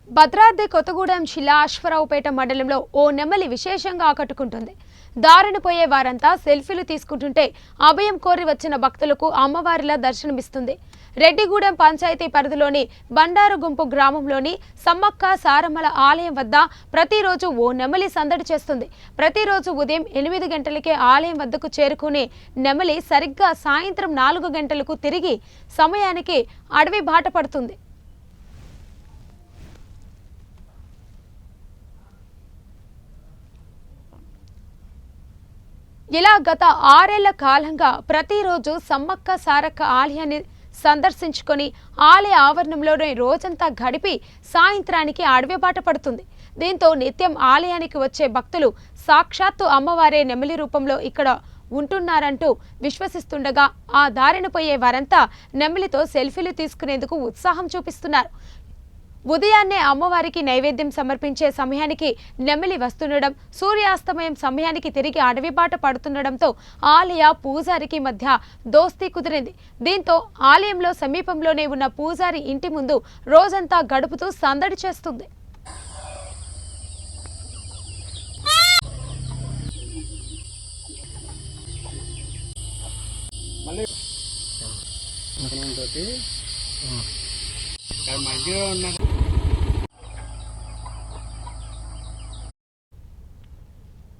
భద్రాద్రి కొత్తగూడెం జిల్లా అశ్వారావుపేట మండలంలో ఓ నెమలి విశేషంగా ఆకట్టుకుంటుంది. దారిన పోయే వారంతా సెల్ఫీలు తీసుకుంటుంటే అభయం కోరి వచ్చిన భక్తులకు అమ్మవారిలా దర్శనమిస్తుంది. రెడ్డిగూడెం పంచాయతీ పరిధిలోని బండారుగుంపు గ్రామంలోని సమ్మక్క సారమ్మల ఆలయం వద్ద ప్రతిరోజు ఓ నెమలి సందడి చేస్తుంది. ప్రతిరోజు ఉదయం 8 గంటలకే ఆలయం వద్దకు చేరుకునే నెమలి సరిగ్గా సాయంత్రం 4 గంటలకు తిరిగి సమయానికి అడవి బాట పడుతుంది. ఇలా గత 6 ఏళ్ల కాలంగా ప్రతిరోజు సమ్మక్క సారక్క ఆలయాన్ని సందర్శించుకొని ఆలయ ఆవరణంలోనే రోజంతా గడిపి సాయంత్రానికి అడవి బాట పడుతుంది. దీంతో నిత్యం ఆలయానికి వచ్చే భక్తులు సాక్షాత్తు అమ్మవారే నెమలి రూపంలో ఇక్కడ ఉంటున్నారంటూ విశ్వసిస్తుండగా ఆ దారిన పోయే వారంతా నెమలితో సెల్ఫీలు తీసుకునేందుకు ఉత్సాహం చూపిస్తున్నారు. ఉదయాన్నే అమ్మవారికి నైవేద్యం సమర్పించే సమయానికి నెమలి వస్తుండడం, సూర్యాస్తమయం సమయానికి తిరిగి అడవి బాట పడుతుండడంతో ఆలయ పూజారికి మధ్య దోస్తీ కుదిరింది. దీంతో ఆలయంలో సమీపంలోనే ఉన్న పూజారి ఇంటి ముందు రోజంతా గడుపుతూ సందడి చేస్తుంది. మంచిగా ఉన్నారు.